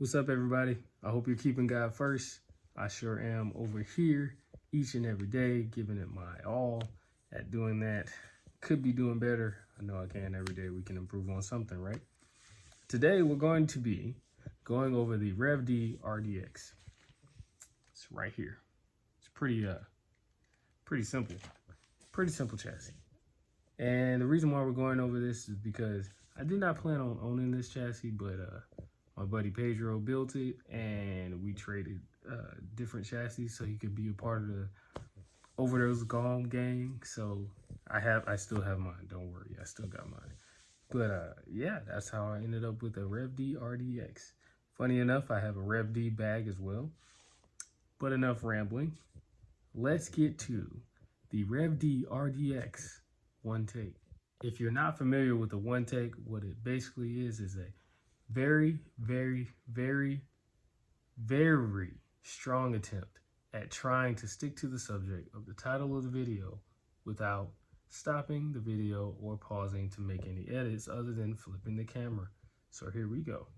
What's up, everybody? I hope you're keeping God first. I sure am over here each and every day, giving it my all at doing that. Could be doing better. I know I can. Every day we can improve on something, right? Today we're going to be going over the Reve RDX. It's right here. It's pretty simple. Pretty simple chassis. And the reason why we're going over this is because I did not plan on owning this chassis, but my buddy Pedro built it, and we traded different chassis so he could be a part of the Overdose Golem gang. So I still have mine. Don't worry, I still got mine. But yeah, that's how I ended up with a Reve RDX. Funny enough, I have a Reve bag as well. But enough rambling. Let's get to the Reve RDX OneTAKE. If you're not familiar with the OneTAKE, what it basically is a very, very, very, very strong attempt at trying to stick to the subject of the title of the video without stopping the video or pausing to make any edits other than flipping the camera. So here we go.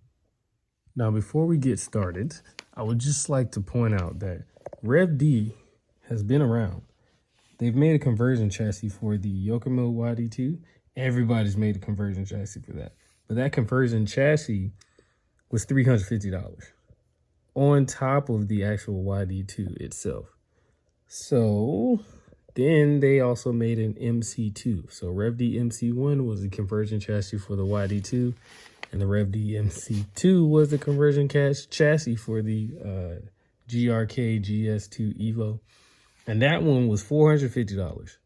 Now, before we get started, I would just like to point out that Reve has been around. They've made a conversion chassis for the Yokomo YD2. Everybody's made a conversion chassis for that. But that conversion chassis was $350 on top of the actual YD2 itself. So then they also made an MC2. So Reve MC1 was the conversion chassis for the YD2, and the Reve MC2 was the conversion chassis for the GRK GS2 Evo. And that one was $450.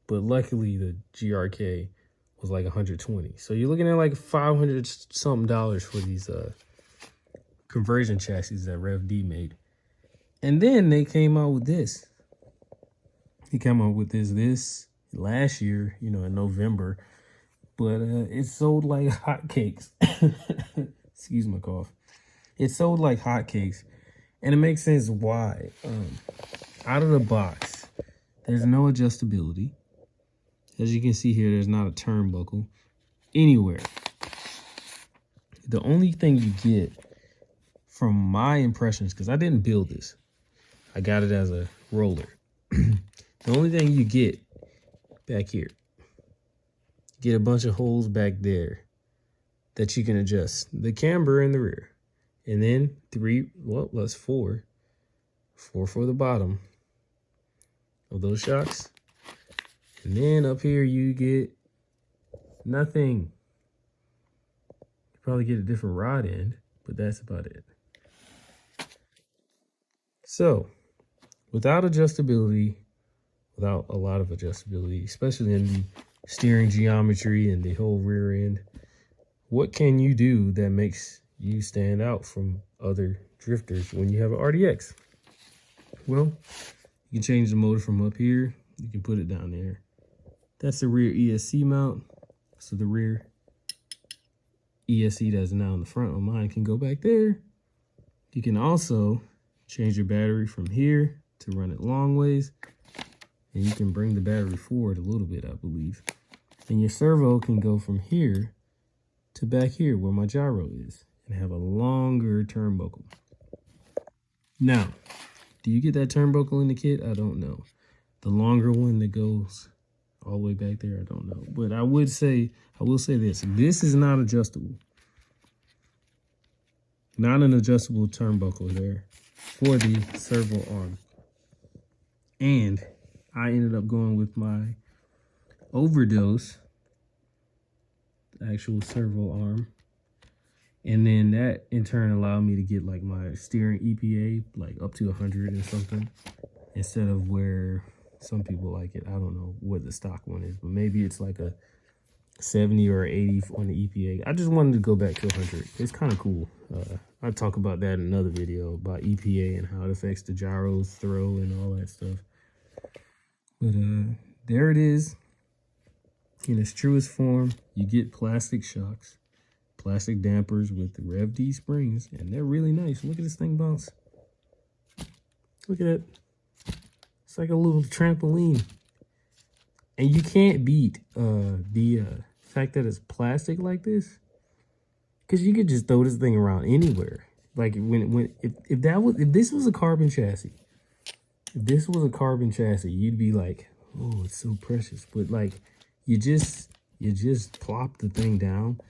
But luckily the GRK was like $120. So you're looking at like $500 something for these conversion chassis that Reve made. And then they came out with this. He came out with this last year, in November. But it sold like hotcakes. Excuse my cough. It sold like hotcakes. And it makes sense why. Out of the box, there's no adjustability. As you can see here, there's not a turnbuckle anywhere. The only thing you get from my impressions, because I didn't build this, I got it as a roller. The only thing you get back here, you get a bunch of holes back there that you can adjust. The camber in the rear. And then four for the bottom of those shocks. And then up here you get nothing. You probably get a different rod end, but that's about it. So without adjustability, without a lot of adjustability, especially in the steering geometry and the whole rear end, what can you do that makes you stand out from other drifters when you have an RDX? Well, you can change the motor from up here. You can put it down there. That's the rear ESC mount. So the rear ESC that's now in the front of mine can go back there. You can also change your battery from here to run it long ways. And you can bring the battery forward a little bit, I believe. And your servo can go from here to back here where my gyro is and have a longer turnbuckle. Now, do you get that turnbuckle in the kit? I don't know. The longer one that goes all the way back there, I don't know. But I will say this. This is not adjustable. Not an adjustable turnbuckle there for the servo arm. And I ended up going with my Overdose, the actual servo arm. And then that in turn allowed me to get like my steering EPA like up to 100 and something, instead of where some people like it. I don't know what the stock one is, but maybe it's like a 70 or 80 on the EPA. I just wanted to go back to 100. It's kind of cool. I'll talk about that in another video about EPA and how it affects the gyro's throw and all that stuff. But there it is in its truest form. You get plastic shocks, plastic dampers with the Reve springs, and they're really nice. Look at this thing bounce. Look at it. It's like a little trampoline. And you can't beat the fact that it's plastic like this, because you could just throw this thing around anywhere Like if this was a carbon chassis, you'd be like, oh, it's so precious. But like, you just plop the thing down.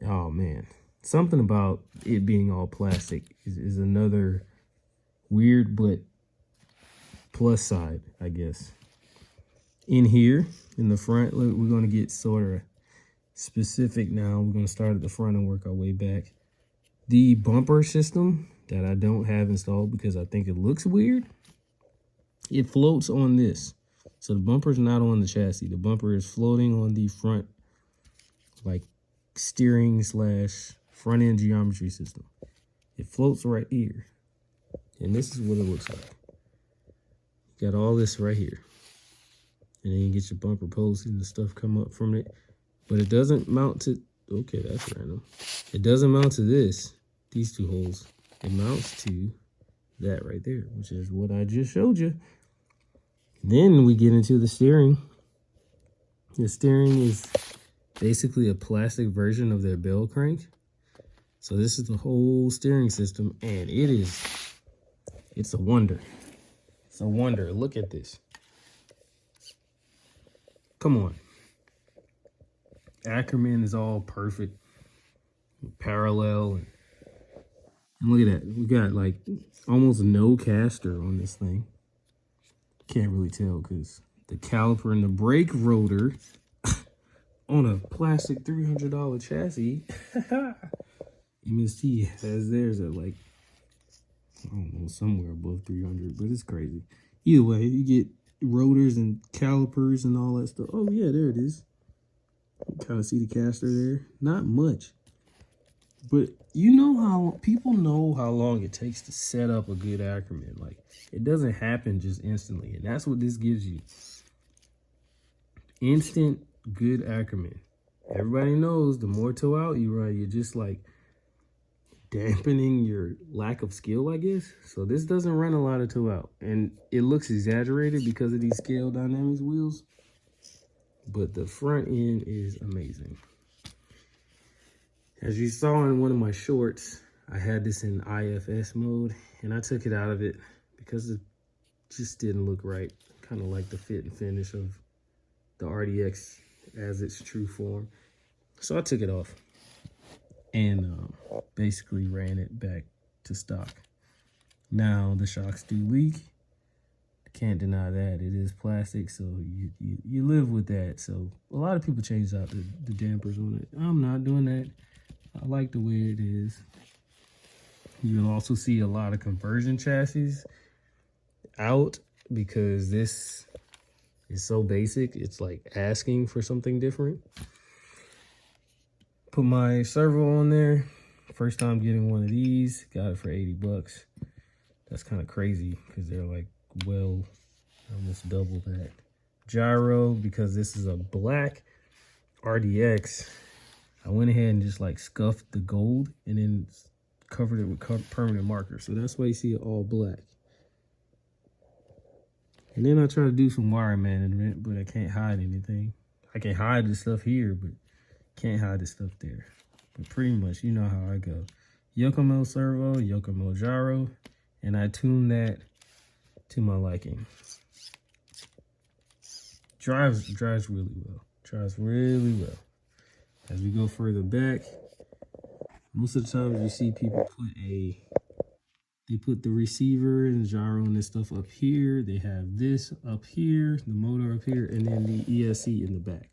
Oh man, something about it being all plastic is another weird but plus side, I guess. In here, in the front, look, we're gonna get sort of specific now. We're gonna start at the front and work our way back. The bumper system that I don't have installed because I think it looks weird, it floats on this. So the bumper's not on the chassis. The bumper is floating on the front, like steering / front end geometry system. It floats right here. And this is what it looks like. You got all this right here. And then you get your bumper posts and the stuff come up from it. But it doesn't mount to, okay, that's random. It doesn't mount to these two holes. It mounts to that right there, which is what I just showed you. Then we get into the steering. The steering is basically a plastic version of their bell crank. So this is the whole steering system, and it's a wonder. It's a wonder. Look at this. Come on. Ackerman is all perfect, parallel, and look at that. We got like almost no caster on this thing. Can't really tell because the caliper and the brake rotor on a plastic $300 chassis. MST has theirs at like, I don't know, somewhere above 300, but it's crazy. Either way, you get rotors and calipers and all that stuff. Oh yeah, there it is. You kind of see the caster there. Not much, but you know how people know how long it takes to set up a good Ackerman. Like, it doesn't happen just instantly, and that's what this gives you. Instant good Ackerman. Everybody knows the more toe out you run, you're just like dampening your lack of skill, I guess. So this doesn't run a lot of toe out, and it looks exaggerated because of these scale dynamics wheels, but the front end is amazing. As you saw in one of my shorts, I had this in IFS mode, and I took it out of it because it just didn't look right. Kind of like the fit and finish of the RDX as its true form. So I took it off and basically ran it back to stock. Now the shocks do leak. Can't deny that. It is plastic, so you live with that. So a lot of people change out the dampers on it. I'm not doing that. I like the way it is. You'll also see a lot of conversion chassis out because this is so basic. It's like asking for something different. Put my servo on there. First time getting one of these. Got it for 80 bucks. That's kind of crazy because they're like, well, almost double that. Gyro, because this is a black RDX. I went ahead and just like scuffed the gold and then covered it with permanent marker. So that's why you see it all black. And then I try to do some wire management, but I can't hide anything. I can hide the stuff here, but can't hide the stuff there. But pretty much, you know how I go. Yokomo servo, Yokomo gyro, and I tune that to my liking. Drives really well. Drives really well. As we go further back, most of the time you see people put the receiver and the gyro and this stuff up here. They have this up here, the motor up here, and then the ESC in the back.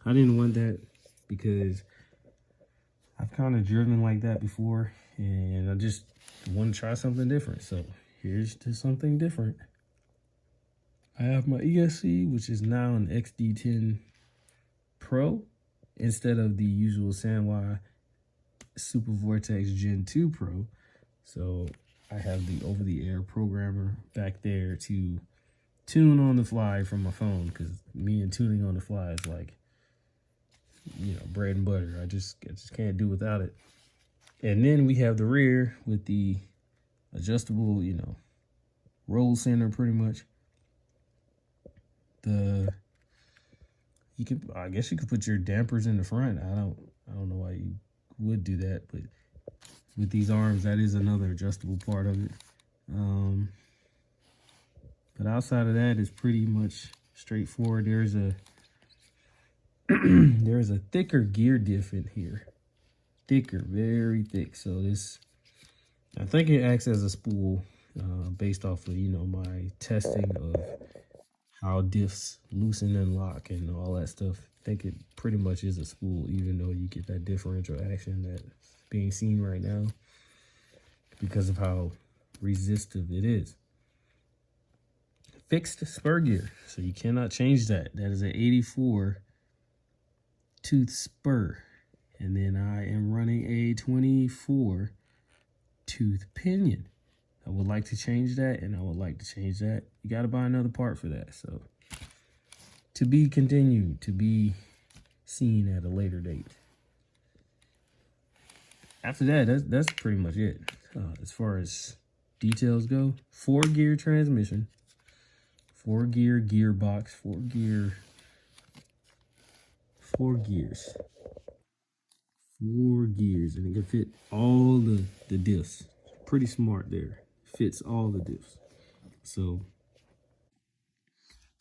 I didn't want that because I've kind of driven like that before, and I just want to try something different. So here's to something different. I have my ESC, which is now an XD10 Pro instead of the usual Sanwa Super Vortex Gen 2 Pro. So I have the over-the-air programmer back there to tune on the fly from my phone, because me and tuning on the fly is like, you know, bread and butter. I just can't do without it. And then we have the rear with the adjustable, you know, roll center pretty much. I guess you could put your dampers in the front. I don't know why you would do that, but with these arms. That is another adjustable part of it. But outside of that, it's pretty much straightforward. There's a there's a thicker gear diff in here. Thicker, very thick. So this, I think it acts as a spool based off of, you know, my testing of how diffs loosen and lock and all that stuff. I think it pretty much is a spool, even though you get that differential action that's being seen right now because of how resistive it is. Fixed spur gear, so you cannot change that. That is an 84 tooth spur. And then I am running a 24 tooth pinion. I would like to change that, and I would like to change that. You got to buy another part for that. So to be continued, to be seen at a later date. After that, that's pretty much it. As far as details go, 4-gear transmission, 4-gear gearbox, 4 gears. 4 gears, and it can fit all the diffs. Pretty smart there. Fits all the diffs. So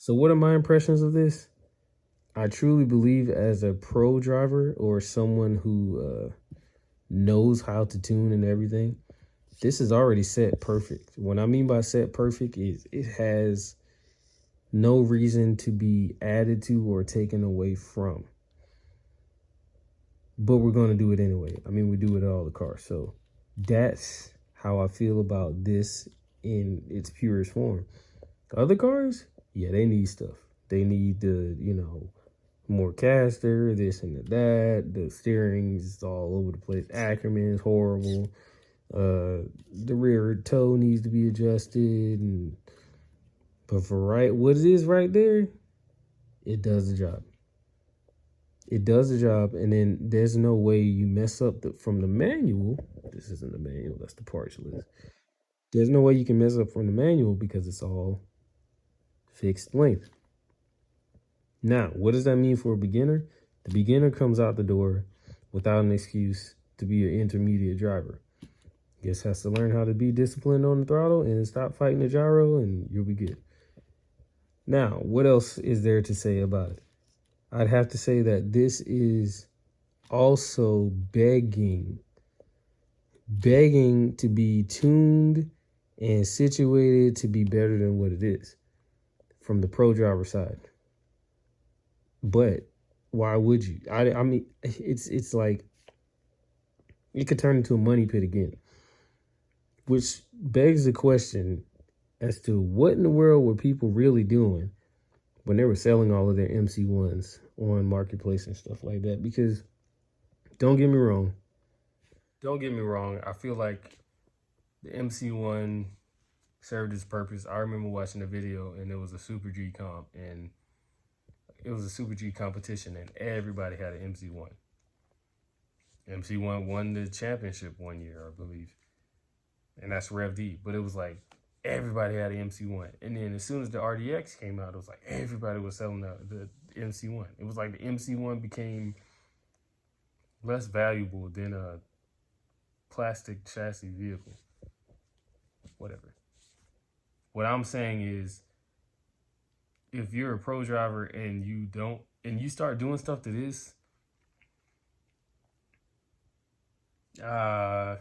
what are my impressions of this? I truly believe as a pro driver or someone who knows how to tune and everything, this is already set perfect. What I mean by set perfect is it has no reason to be added to or taken away from. But we're going to do it anyway. I mean, we do it at all the cars. So that's how I feel about this in its purest form. Other cars, yeah, they need stuff. They need the, you know, more caster, this and that. The steering is all over the place. Ackerman is horrible. The rear toe needs to be adjusted. But for what it is right there, it does the job. It does the job, and then there's no way you mess up from the manual. This isn't the manual, that's the parts list. There's no way you can mess up from the manual because it's all fixed length. Now, what does that mean for a beginner? The beginner comes out the door without an excuse to be an intermediate driver. Just has to learn how to be disciplined on the throttle and stop fighting the gyro, and you'll be good. Now, what else is there to say about it? I'd have to say that this is also begging to be tuned and situated to be better than what it is from the pro driver side. But why would you? I mean, it's like it could turn into a money pit again, which begs the question as to what in the world were people really doing when they were selling all of their MC1s on Marketplace and stuff like that. Because don't get me wrong, I feel like the MC1 served its purpose. I remember watching a video and it was a Super G comp, and it was a Super G competition, and everybody had an MC1. MC1 won the championship one year, I believe. And that's Reve. But it was like everybody had an MC1. And then as soon as the RDX came out, it was like everybody was selling the MC1. It was like the MC1 became less valuable than a plastic chassis vehicle. Whatever. What I'm saying is, if you're a pro driver and you start doing stuff to this, and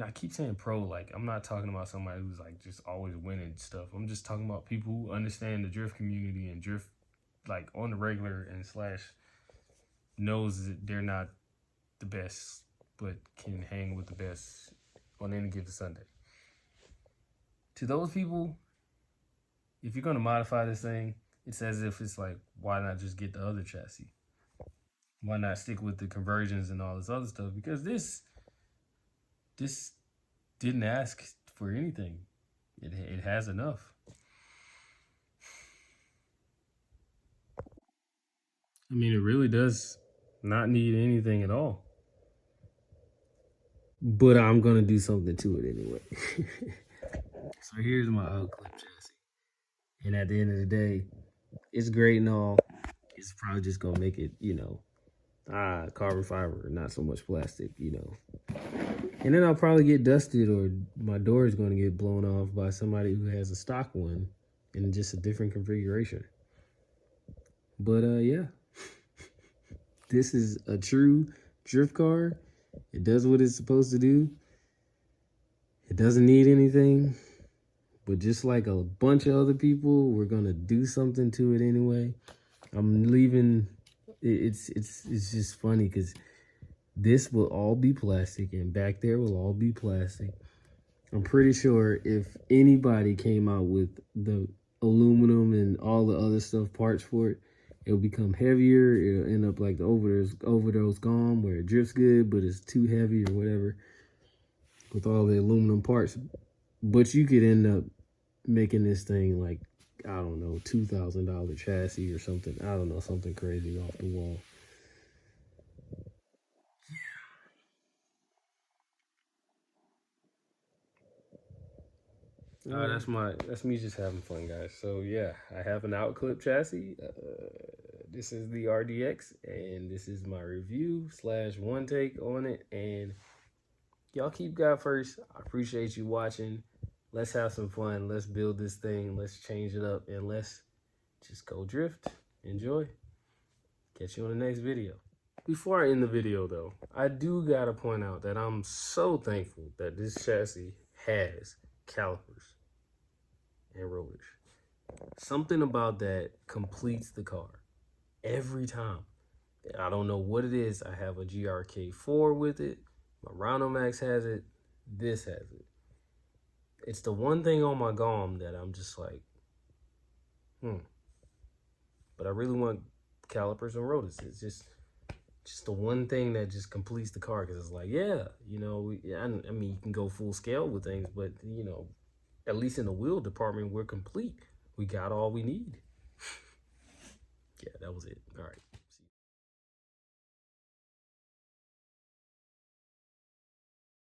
I keep saying pro, like I'm not talking about somebody who's like just always winning stuff. I'm just talking about people who understand the drift community and drift like on the regular and / knows that they're not the best, but can hang with the best on any given Sunday. To those people, if you're going to modify this thing, it's as if it's like, why not just get the other chassis? Why not stick with the conversions and all this other stuff? Because this didn't ask for anything. It has enough. I mean, it really does not need anything at all. But I'm going to do something to it anyway. So here's my clip chassis. And at the end of the day, it's great and all. It's probably just going to make it, you know, carbon fiber, not so much plastic, you know. And then I'll probably get dusted, or my door is going to get blown off by somebody who has a stock one in just a different configuration. But yeah, this is a true drift car. It does what it's supposed to do. It doesn't need anything. But just like a bunch of other people, we're going to do something to it anyway. I'm leaving. It's just funny because this will all be plastic and back there will all be plastic. I'm pretty sure if anybody came out with the aluminum and all the other stuff, parts for it, it'll become heavier. It'll end up like the overdose gone, where it drifts good, but it's too heavy or whatever with all the aluminum parts. But you could end up making this thing like, I don't know, $2,000 chassis or something. I don't know, something crazy off the wall. That's me just having fun, guys. So yeah, I have an outclip chassis. This is the RDX, and this is my review / one take on it. And y'all keep God first. I appreciate you watching. Let's have some fun. Let's build this thing. Let's change it up, and let's just go drift. Enjoy. Catch you on the next video. Before I end the video, though, I do gotta point out that I'm so thankful that this chassis has calipers and rotors. Something about that completes the car every time. I don't know what it is. I have a GRK4 with it. My Rhino-Max has it. This has it. It's the one thing on my GOM that I'm just like, But I really want calipers and rotors. It's just the one thing that just completes the car, because it's like, yeah, you know, I mean, you can go full scale with things, but, you know, at least in the wheel department, we're complete. We got all we need. Yeah, that was it. All right.